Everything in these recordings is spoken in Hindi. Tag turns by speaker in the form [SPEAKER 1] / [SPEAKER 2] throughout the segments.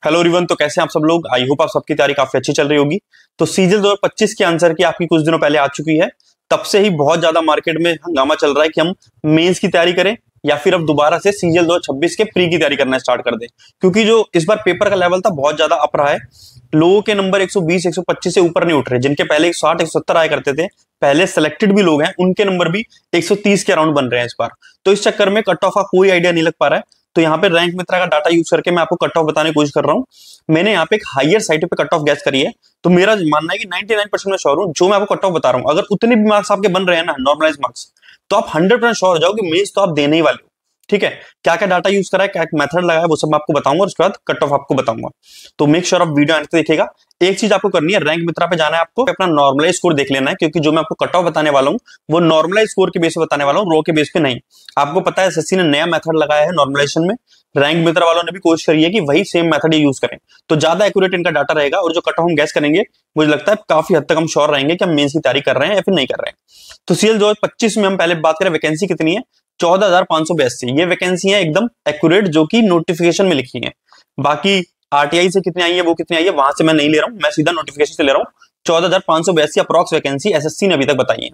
[SPEAKER 1] हेलो एवरीवन, तो कैसे हैं आप सब लोग। आई होप आप सबकी तैयारी काफी अच्छी चल रही होगी। तो सीजीएल 2025 के आंसर की आपकी कुछ दिनों पहले आ चुकी है। तब से ही बहुत ज्यादा मार्केट में हंगामा चल रहा है कि हम मेंस की तैयारी करें या फिर अब दोबारा से सीजीएल 2026 के प्री की तैयारी करना स्टार्ट कर दें, क्योंकि जो इस बार पेपर का लेवल था बहुत ज्यादा अप रहा है। लोगों के नंबर 120 125 से ऊपर नहीं उठ रहे। जिनके पहले 160 170 आया करते थे, पहले सेलेक्टेड भी लोग हैं, उनके नंबर भी 130 के अराउंड बन रहे हैं इस बार। तो इस चक्कर में कट ऑफ का कोई आइडिया नहीं लग पा रहा है। तो यहाँ पे रैंक मित्रा का डाटा यूज करके मैं आपको कट ऑफ बताने की कोशिश कर रहा हूँ। मैंने यहाँ पे एक हायर साइड पे कट ऑफ गैस करी है। तो मेरा मानना है कि 99% में श्योर हूँ जो मैं आपको कट ऑफ बता रहा हूँ। अगर उतने भी मार्क्स आपके बन रहे हैं ना, नॉर्मलाइज मार्क्स, तो आप 100% श्योर हो जाओ कि मेंस तो आप देने ही वाले हो। ठीक है, क्या क्या डाटा यूज करा है, क्या मेथड लगाया है, वो सब मैं आपको बताऊंगा और उसके बाद कट ऑफ आपको बताऊंगा। तो मेक श्योर आप वीडियो अंत तक देखिएगा। एक चीज आपको करनी है, रैंक मित्रा पे जाना है, आपको अपना नॉर्मलाइज स्कोर देख लेना है, क्योंकि जो मैं आपको कट ऑफ बताने वाला हूँ वो नॉर्मलाइज स्कोर के बेस पे बताने वाला हूँ, रो के बेस पे नहीं। आपको पता है एसएससी ने नया मेथड लगाया है नॉर्मलाइजेशन में। रैंक मित्रा वालों ने भी कोशिश करी है कि वही सेम मेथड ये यूज करें, तो ज्यादा एक्यूरेट इनका डाटा रहेगा। और जो कट ऑफ हम गैस करेंगे, मुझे लगता है काफी हद तक हम श्योर रहेंगे कि हम मेंस की तैयारी कर रहे हैं या फिर नहीं कर रहे हैं। तो सीएल 2025 में हम पहले बात करें, वैकेंसी कितनी है? 14,582। ये वैकेंसी है एकदम एक्यूरेट, जो कि नोटिफिकेशन में लिखी है। बाकी आरटीआई से कितनी आई है, वो कितनी आई है, वहां से मैं नहीं ले रहा हूं, मैं सीधा नोटिफिकेशन से ले रहा हूँ। 14,582 अप्रॉक्स वैकेंसी एसएससी ने अभी तक बताई है।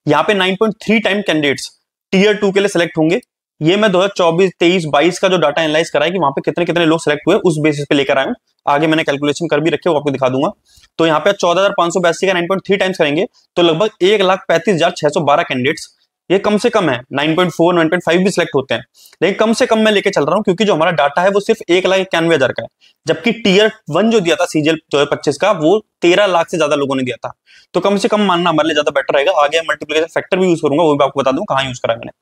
[SPEAKER 1] यहाँ पे 9.3 टाइम कैंडिडेट्स टीयर 2 के लिए सिलेक्ट होंगे। ये मैं 2024 23 22 का जो डाटा एनालाइज करा है कि वहां पे कितने कितने लोग सिलेक्ट हुए, उस बेसिस पे लेकर आया हूं। आगे मैंने कैलकुलेशन कर भी रखे, वो आपको दिखा दूंगा। तो यहाँ पे 14,582 का 9.3 टाइम्स करेंगे तो लगभग 1,35,612 कैंडिडेट्स। ये कम से कम है। 9.4 9.5 भी सिलेक्ट होते हैं, लेकिन कम से कम मैं लेके चल रहा हूँ, क्योंकि जो हमारा डाटा है वो सिर्फ 1,91,000 का है। जबकि टीयर 1 जो दिया था सीजीएल 2025 का, वो 13 लाख से ज्यादा लोगों ने दिया था। तो कम से कम मानना हमारे लिए ज्यादा बेटर रहेगा। आगे मल्टीप्लिकेशन फैक्टर भी यूज करूंगा, वो भी आपको बता दूं कहाँ यूज करा है मैंने।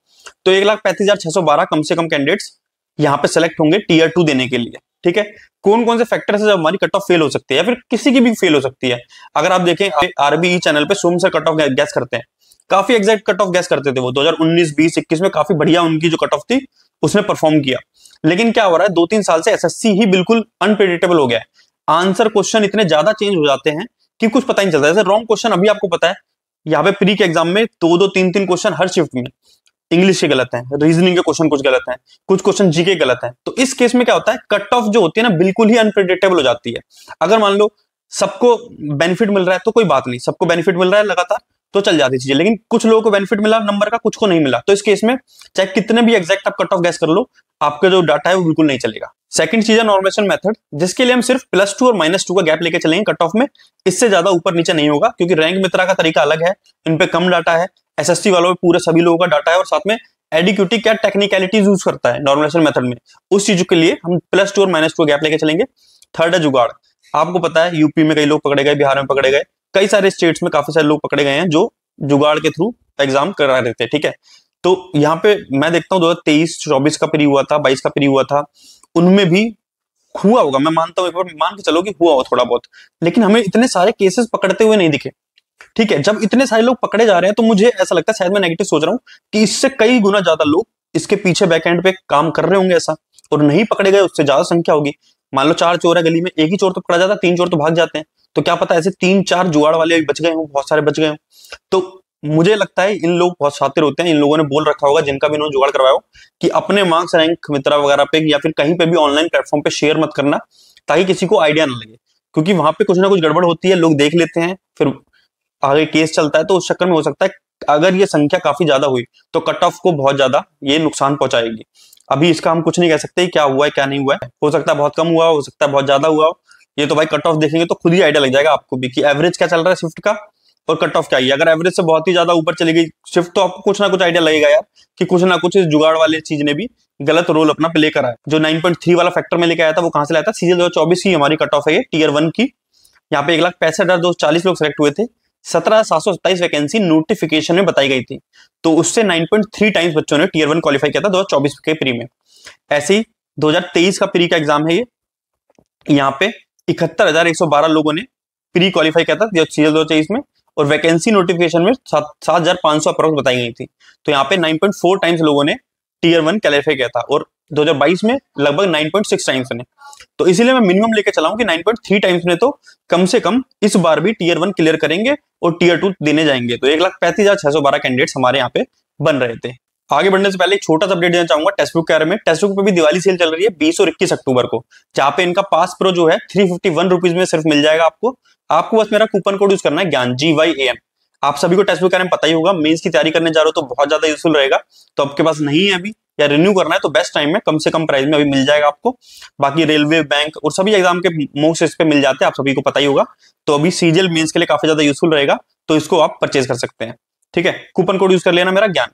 [SPEAKER 1] तो 1,35,612 कम से कम कैंडिडेट्स यहाँ पे सेलेक्ट होंगे टीयर 2 देने के लिए। ठीक है, कौन कौन से फैक्टर से हमारी कट ऑफ फेल हो सकती है या फिर किसी की भी फेल हो सकती है। अगर आप देखें आरबीई चैनल पे सोम सर कट ऑफ गैस करते हैं, काफी एग्जैक्ट कट ऑफ गैस करते थे वो। 2019 20 21 में काफी बढ़िया उनकी जो कट ऑफ थी उसने परफॉर्म किया। लेकिन क्या हो रहा है, 2-3 साल से एसएससी ही बिल्कुल अनप्रेडिक्टेबल हो गया है। आंसर क्वेश्चन इतने ज्यादा चेंज हो जाते हैं कि कुछ पता ही नहीं चलता। जैसे रॉन्ग क्वेश्चन अभी आपको पता है, यहाँ पे प्री के एग्जाम में 2-2 3-3 क्वेश्चन हर शिफ्ट में इंग्लिश के गलत है, रीजनिंग के क्वेश्चन कुछ गलत है, कुछ क्वेश्चन जीके गलत है। तो इस केस में क्या होता है, कट ऑफ जो होती है ना, बिल्कुल ही अनप्रेडिक्टेबल हो जाती है। अगर मान लो सबको बेनिफिट मिल रहा है तो कोई बात नहीं, सबको बेनिफिट मिल रहा है लगातार तो चल जाती चीजें। लेकिन कुछ लोगों को बेनिफिट मिला नंबर का, कुछ को नहीं मिला। तो इस केस में चाहे कितने भी एग्जैक्ट आप कट ऑफ गैस कर लो, आपका जो डाटा है वो बिल्कुल नहीं चलेगा। सेकंड चीज है नॉर्मलाइजेशन मेथड, जिसके लिए हम सिर्फ +2 और -2 का गैप लेके चलेंगे कट ऑफ में। इससे ज्यादा ऊपर नीचे नहीं होगा, क्योंकि रैंक मित्रा का तरीका अलग है, इन पे कम डाटा है। एसएससी वालों में पूरे सभी लोगों का डाटा है, और साथ में एडिक्यूटी क्या टेक्निकलिटीज यूज करता है नॉर्मलाइजेशन मेथड में, उस चीज के लिए हम +2 और -2 गैप लेके चलेंगे। थर्ड है जुगाड़। आपको पता है यूपी में कई लोग पकड़े गए, बिहार में पकड़े गए, कई सारे स्टेट्स में काफी सारे लोग पकड़े गए हैं जो जुगाड़ के थ्रू एग्जाम करा रहे थे। ठीक है, तो यहाँ पे मैं देखता हूँ 2023 24 का प्री हुआ था, 22 का प्री हुआ था, उनमें भी हुआ होगा, मैं मानता हूँ, एक बार मान के चलो कि हुआ हो थोड़ा बहुत। लेकिन हमें इतने सारे केसेस पकड़ते हुए नहीं दिखे। ठीक है, जब इतने सारे लोग पकड़े जा रहे हैं तो मुझे ऐसा लगता है, शायद मैं नेगेटिव सोच रहा हूँ, कि इससे कई गुना ज्यादा लोग इसके पीछे बैकएंड पे काम कर रहे होंगे ऐसा, और नहीं पकड़े गए उससे ज्यादा संख्या होगी। मान लो 4 चोर है गली में, एक ही चोर तो पकड़ा जाता है, 3 चोर तो भाग जाते हैं। तो क्या पता ऐसे 3-4 जुगाड़ वाले बच गए हों, बहुत सारे बच गए हों। तो मुझे लगता है इन लोग बहुत शातिर होते हैं, इन लोगों ने बोल रखा होगा, जिनका भी इन्होंने जुगाड़ करवाया हो, कि अपने मार्क्स रैंक मित्रा वगैरह पे या फिर कहीं पे भी ऑनलाइन प्लेटफॉर्म पे शेयर मत करना, ताकि किसी को आइडिया ना लगे। क्योंकि वहां पे कुछ ना कुछ गड़बड़ होती है, लोग देख लेते हैं, फिर आगे केस चलता है। तो उस चक्कर में हो सकता है अगर ये संख्या काफी ज्यादा हुई तो कट ऑफ को बहुत ज्यादा ये नुकसान पहुंचाएगी। अभी इसका हम कुछ नहीं कह सकते क्या हुआ है क्या नहीं हुआ है। हो सकता है बहुत कम हुआ, हो सकता है बहुत ज्यादा हुआ। ये तो भाई कट ऑफ देखेंगे तो खुद ही आइडिया लग जाएगा आपको भी कि एवरेज क्या चल रहा है शिफ्ट का और कट ऑफ क्या है। अगर एवरेज से बहुत ही ज्यादा ऊपर चली गई शिफ्ट, तो आपको कुछ ना कुछ आइडिया लगेगा यार कि कुछ ना कुछ इस जुगाड़ वाले चीज ने भी गलत रोल अपना प्ले करा है। जो 9.3 वाला फैक्टर में लेके आया था वो कहां से लाया था? सीजीएल 2024 की हमारी कट ऑफ है टीयर 1 की। यहाँ पे 1,65,240 लोग सेलेक्ट हुए थे। 17,727 वैकेंसी नोटिफिकेशन में बताई गई थी। तो उससे 9.3 टाइम्स बच्चों ने टीयर 1 क्वालिफाई किया था 2024 के प्री में। ऐसे ही 2023 का प्री का एग्जाम है ये। यहाँ पे 71,112 लोगों ने प्री क्वालिफाई किया था सीजीएल 2023 में, और वैकेंसी नोटिफिकेशन में 7,500 अप्रोक्स बताई गई थी। तो यहाँ पे 9.4 टाइम्स लोगों ने टीयर 1 क्वालिफाई किया था, और 2022 में लगभग 9.6 टाइम्स ने। तो इसीलिए मैं मिनिमम लेके चला हूं कि 9.3 टाइम्स ने तो कम से कम इस बार भी टीयर 1 क्लियर करेंगे और टीयर 2 देने जाएंगे। तो 1,35,612 कैंडिडेट्स हमारे यहाँ पे बन रहे थे। आगे बढ़ने से पहले एक छोटा सा अपडेट देना चाहूंगा टेक्स्ट बुक के बारे में। टेक्स्ट बुक पे भी दिवाली सेल चल रही है 20 और 21 अक्टूबर को, जहां पे इनका पास प्रो जो है 351 रुपीज में सिर्फ मिल जाएगा आपको। आपको बस मेरा कूपन कोड यूज करना है ज्ञान, GYAN। आप सभी को टेक्स्ट बुक के बारे में पता ही होगा, मेंस की तैयारी करने जा रहे हो तो बहुत ज्यादा यूजफुल रहेगा। तो आपके पास नहीं है अभी या रिन्यू करना है तो बेस्ट टाइम है, कम से कम प्राइस में अभी मिल जाएगा आपको। बाकी रेलवे, बैंक और सभी एग्जाम के मॉक्स इस पे मिल जाते हैं, आप सभी को पता ही होगा। तो अभी सीजीएल मेंस के लिए काफी ज्यादा यूजफुल रहेगा, तो इसको आप परचेज कर सकते हैं। ठीक है, कूपन कोड यूज कर लेना मेरा ज्ञान।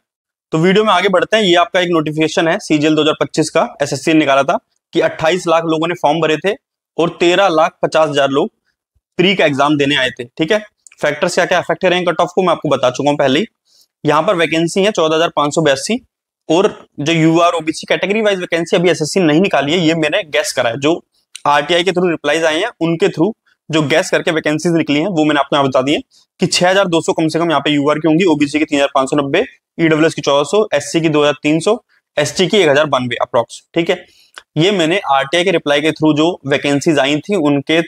[SPEAKER 1] तो वीडियो में आगे बढ़ते हैं। ये आपका एक नोटिफिकेशन है सीजीएल 2025 का, एसएससी ने निकाला था कि 28 लाख लोगों ने फॉर्म भरे थे और 13,50,000 लोग प्री का एग्जाम देने आए थे। ठीक है, फैक्टर्स क्या क्या अफेक्ट रहे कट ऑफ को मैं आपको बता चुका हूं पहले ही। यहाँ पर वैकेंसी है 14,582 और जो UR OBC category wise vacancy अभी एसएससी नहीं निकाली है, ये मैंने गैस करा है। जो आरटीआई के थ्रू रिप्लाईज आए हैं उनके थ्रू जो गैस करके वैकेंसीज निकली हैं वो मैंने आपको यहाँ बता दी है कि 6,200 कम से कम यहाँ पे यूआर की होंगी, ओबीसी की 3,590, ईडब्ल्यूएस की 1400, एससी की 2,300, एसटी की 1,092 अप्रॉक्स। ठीक है, ये मैंने आरटीआई के रिप्लाई के थ्रू जो वैकेंसीज आई थी उनके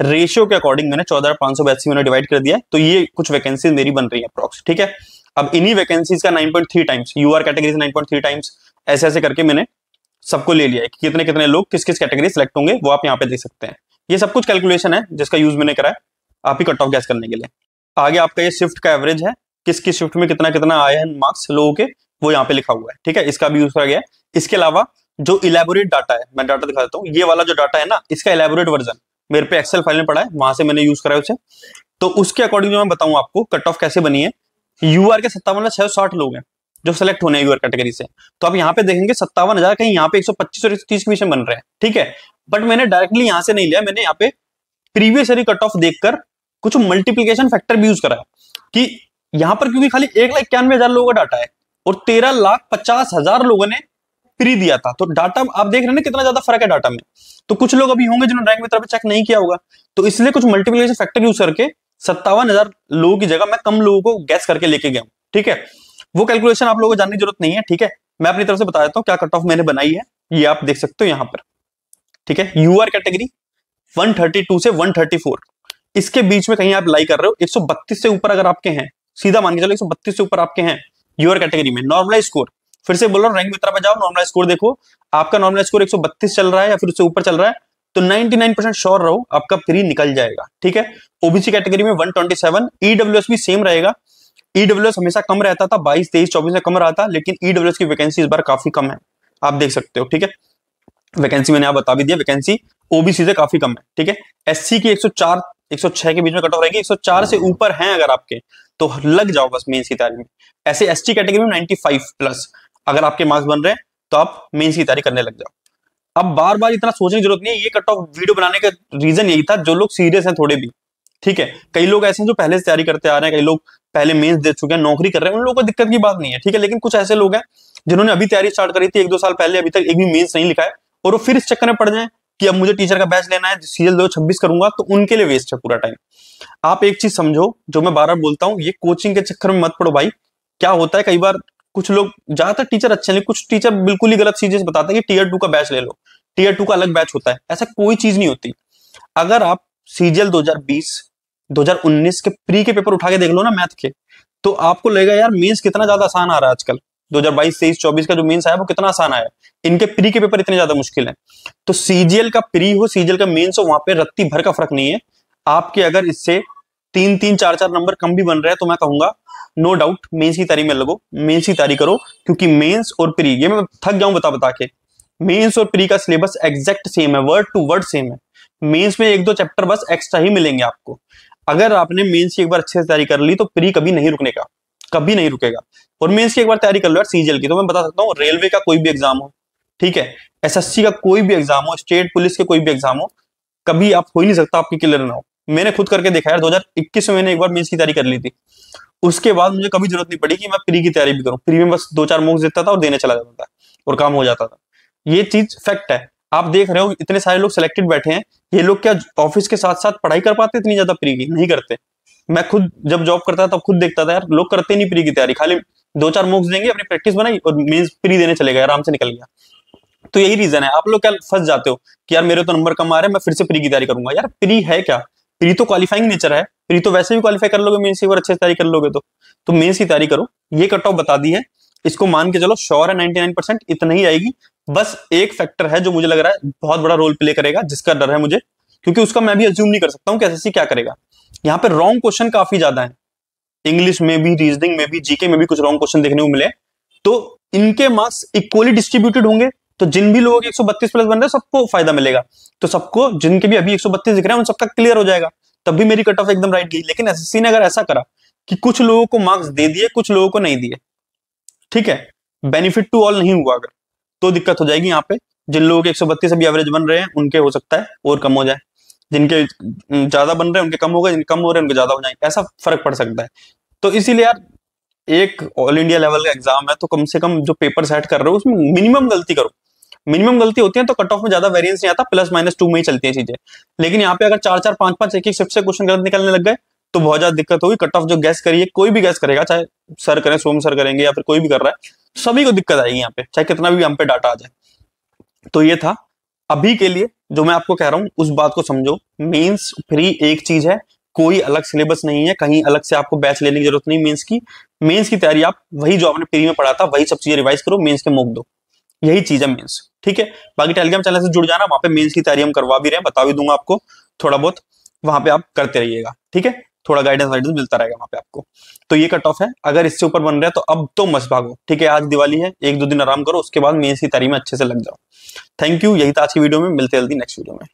[SPEAKER 1] रेशियो के अकॉर्डिंग मैंने 14,582 में डिवाइड कर दिया है। तो ये कुछ वैकेंसीज मेरी बन रही है अप्रॉक्स। ठीक है, अब इन्हीं वैकेंसीज का 9.3 टाइम्स, यूआर कैटेगरी से 9.3 टाइम्स, ऐसे ऐसे करके मैंने सबको ले लिया है कि कितने कितने लोग किस किस कैटेगरी सेलेक्ट होंगे, वो आप यहाँ पे देख सकते हैं। ये सब कुछ कैलकुलेशन है जिसका यूज मैंने करा है आप ही कट ऑफ गैस करने के लिए। आगे आपका ये शिफ्ट का एवरेज है, किस किस शिफ्ट में कितना कितना आए हैं मार्क्स लोगों के, वो यहाँ पे लिखा हुआ है। ठीक है, इसका भी यूज करा गया है। इसके अलावा जो इलेबोरेट डाटा है, मैं डाटा दिखा देता हूँ। ये वाला जो डाटा है ना, इसका इलेबोरेट वर्जन मेरे पे एक्सेल फाइल में पड़ा है, वहां से मैंने यूज करा है उसे। तो उसके अकॉर्डिंग जो मैं बताऊं आपको कट ऑफ कैसे बनी है। यूआर के 57,660 लोग हैं जो सिलेक्ट होने हैं यूआर कैटेगरी से। तो आप यहाँ पे देखेंगे 57,000 कहीं यहाँ पे 125 और 130 के बीच में बन रहे हैं। ठीक है, बट मैंने डायरेक्टली यहाँ से नहीं लिया, मैंने यहाँ पे प्रीवियस ईयर कट ऑफ देखकर कुछ मल्टीप्लीकेशन फैक्टर भी यूज करा है कि यहाँ पर क्योंकि खाली 1,91,000 लोगों का डाटा है और 13,50,000 लोगों ने प्री दिया था, तो डाटा आप देख रहे हैं ना कितना ज्यादा फर्क है डाटा में। तो कुछ लोग अभी होंगे जिन्होंने रैंक मित्र पे चेक नहीं किया होगा, तो इसलिए कुछ मल्टीप्लिकेशन फैक्टर यूज करके 57,000 लोगों की जगह मैं कम लोगों को गैस करके लेके गया हूं। ठीक है, वो कैलकुलेशन आप लोगों को जानने की जरूरत नहीं है। ठीक है, मैं अपनी तरफ से बता देता हूं क्या कट ऑफ मैंने बनाई है, ये आप देख सकते हो यहाँ पर। ठीक है, यूआर कैटेगरी 132 से 134 इसके बीच में कहीं आप लाई कर रहे हो। 132 से ऊपर अगर आपके हैं, सीधा मान के चलो 132 से ऊपर आपके हैं यूआर कैटेगरी में, नॉर्मलाइज स्कोर, फिर से बोल रहा हूं रैंक मित्रा पे जाओ, नॉर्मलाइज स्कोर देखो, आपका नॉर्मलाइज स्कोर 132 चल रहा है या फिर उससे ऊपर चल रहा है, तो 99% श्योर रहो आपका प्री निकल जाएगा। ठीक है, ओबीसी कैटेगरी में 127, ईडब्ल्यूएस भी सेम रहेगा। ईडब्ल्यूएस हमेशा कम रहता था, 22, 23, 24 में कम रहा था, लेकिन ईडब्ल्यूएस की वैकेंसी इस बार काफी कम है, आप देख सकते हो। ठीक है, वैकेंसी मैंने आप बता भी दिया, वैकेंसी ओबीसी से काफी कम है। ठीक है, एससी की 104, 106 के बीच में कट ऑफ रहेगी। 104 से ऊपर हैं अगर आपके तो लग जाओ बस मेंस की तैयारी में। ऐसे एसटी कैटेगरी में 95 प्लस अगर आपके मार्क्स बन रहे हैं तो आप मेंस की तैयारी करने लग जाओ। अब बार बार इतना सोचने की जरूरत नहीं है, ये कट ऑफ वीडियो बनाने का रीजन यही था, जो लोग सीरियस हैं थोड़े भी। ठीक है, कई लोग ऐसे हैं जो पहले से तैयारी करते आ रहे हैं, कई लोग पहले मेंस दे चुके हैं, नौकरी कर रहे हैं, उन लोगों को दिक्कत की बात नहीं है। ठीक है, लेकिन कुछ ऐसे लोग हैं जिन्होंने अभी तैयारी स्टार्ट करी थी 1-2 साल पहले, अभी तक एक भी मेंस नहीं लिखा है, और वो फिर इस चक्कर में पड़ जाए कि अब मुझे टीचर का बैच लेना है, सीजीएल 2026 करूंगा, तो उनके लिए वेस्ट है पूरा टाइम। आप एक चीज समझो, जो मैं बार बार बोलता हूँ, ये कोचिंग के चक्कर में मत पड़ो भाई। क्या होता है कई बार कुछ लोग, ज्यादातर टीचर अच्छे नहीं, कुछ टीचर बिल्कुल ही गलत चीजें बताते हैं कि टीयर 2 का बैच ले लो, टीयर 2 का अलग बैच होता है। ऐसा कोई चीज नहीं होती। अगर आप सीजीएल 2020, 2019 के प्री के पेपर उठा के देख लो ना मैथ के, तो आपको लगेगा यार मेंस कितना ज्यादा आसान आ रहा है आजकल। 2022, 23, 24 का जो मेंस आया वो कितना आसान आया, इनके प्री के पेपर इतने ज्यादा मुश्किल है। तो सीजीएल का प्री हो, सीजीएल का मेंस हो, वहां पे रत्ती भर का फर्क नहीं है। आपके अगर इससे 3-3, 4-4 नंबर कम भी बन रहे हैं तो मैं कहूंगा नो डाउट मेंस की तैयारी में लगो, मेंस की तैयारी करो, क्योंकि मेंस और प्री, ये मैं थक गया हूं बता के, मेंस और प्री का सिलेबस एग्जैक्ट सेम है, वर्ड टू वर्ड सेम है। मेंस में 1-2 चैप्टर बस एक्स्ट्रा ही मिलेंगे आपको। अगर आपने मेंस की एक बार अच्छे से तैयारी कर ली तो प्री कभी नहीं रुकने का, कभी नहीं रुकेगा। और मेंस की एक बार तैयारी कर लो यार सीजीएल की, तो मैं बता सकता हूँ रेलवे का कोई भी एग्जाम हो, ठीक है, एसएससी का कोई भी एग्जाम हो, स्टेट पुलिस के कोई भी एग्जाम हो, कभी आप हो ही नहीं सकता आपकी क्लियर ना हो। मैंने खुद करके देखा यार, 2021 में मैंने एक बार मेंस की तैयारी कर ली थी, उसके बाद मुझे कभी जरूरत नहीं पड़ी कि मैं प्री की तैयारी भी करूं। प्री में बस 2-4 मॉक्स देता था और देने चला जाता था और काम हो जाता था। ये चीज फैक्ट है। आप देख रहे हो इतने सारे लोग सिलेक्टेड बैठे हैं, ये लोग क्या ऑफिस के साथ साथ पढ़ाई कर पाते इतनी ज्यादा प्री की? नहीं करते। मैं खुद जब जॉब करता था तब खुद देखता था यार, लोग करते नहीं प्री की तैयारी, खाली 2-4 मॉक्स देंगे, अपनी प्रैक्टिस बनाई और मेंस प्री देने चले गए, आराम से निकल गया। तो यही रीजन है, आप लोग क्या फंस जाते हो कि यार मेरे तो नंबर कम आ रहे हैं, मैं फिर से प्री की तैयारी करूंगा। यार प्री है क्या? प्री तो क्वालिफाइंग नेचर है, प्री तो वैसे भी क्वालिफाई कर लोगे मेंस की बार अच्छे से तैयारी कर लोगे तो मेंस की तैयारी करो। ये कट ऑफ बता दी है इसको मान के चलो श्योर है 99% इतना ही आएगी। बस एक फैक्टर है जो मुझे लग रहा है बहुत बड़ा रोल प्ले करेगा, जिसका डर है मुझे, क्योंकि उसका मैं भी अज्यूम नहीं कर सकता हूं कि एसएससी क्या करेगा। यहाँ पे रॉन्ग क्वेश्चन काफी ज्यादा है, इंग्लिश में भी, रीजनिंग में भी, जीके में भी कुछ रॉन्ग क्वेश्चन देखने को मिले। तो इनके मार्क्स इक्वली डिस्ट्रीब्यूटेड होंगे, तो जिन भी लोगों के 132 प्लस बन रहे हैं सबको फायदा मिलेगा। तो सबको, जिनके भी अभी 132 दिख रहे हैं उन सबका क्लियर हो जाएगा, तब भी मेरी कट ऑफ एकदम राइट गई। लेकिन एसएससी ने अगर ऐसा करा कि कुछ लोगों को मार्क्स दे दिए, कुछ लोगों को नहीं दिए, ठीक है, बेनिफिट टू ऑल नहीं हुआ अगर, तो दिक्कत हो जाएगी। यहाँ पे जिन लोगों के 132 अभी एवरेज बन रहे हैं उनके हो सकता है और कम हो जाए, जिनके ज्यादा बन रहे हैं उनके कम हो गए, जिनके कम हो रहे हैं उनके ज्यादा हो जाएंगे, ऐसा फर्क पड़ सकता है। तो इसीलिए यार, एक ऑल इंडिया लेवल का एग्जाम है, तो कम से कम जो पेपर सेट कर रहे हो उसमें मिनिमम गलती करो। मिनिमम गलती होती है तो कट ऑफ में ज्यादा वेरिएंस नहीं आता, +-2 में ही चलती है चीजें। लेकिन यहाँ पे अगर 4-4, 5-5, एक शिफ्ट से क्वेश्चन गलत निकलने लग गए तो बहुत ज्यादा दिक्कत होगी। कट ऑफ जो गैस करिए, कोई भी गैस करेगा, चाहे सर करें, सोम सर करेंगे या फिर कोई भी कर रहा है, सभी को दिक्कत आएगी यहाँ पे, चाहे कितना भी हम पे डाटा आ जाए। तो ये था अभी के लिए जो मैं आपको कह रहा हूं, उस बात को समझो। मेंस फ्री एक चीज है, कोई अलग सिलेबस नहीं है, कहीं अलग से आपको बैच लेने की जरूरत नहीं। मेंस की तैयारी आप वही जो आपने प्री में पढ़ा था वही सब चीजें रिवाइज करो, मेंस के मॉक दो, यही चीज है मेंस, ठीक है। बाकी टेलीग्राम चैनल से जुड़ जाना, वहां पे मेंस की तैयारी हम करवा भी रहे हैं, बता भी दूंगा आपको थोड़ा बहुत, वहां पे आप करते रहिएगा, ठीक है। थोड़ा गाइडेंस वाइडेंस मिलता रहेगा वहां पे आपको। तो ये कट ऑफ है, अगर इससे ऊपर बन रहा है तो अब तो मत भागो, ठीक है। आज दिवाली है, 1-2 दिन आराम करो, उसके बाद मेंस की तैयारी में अच्छे से लग जाओ। थैंक यू, यही था आज की वीडियो में, मिलते जल्दी नेक्स्ट वीडियो में।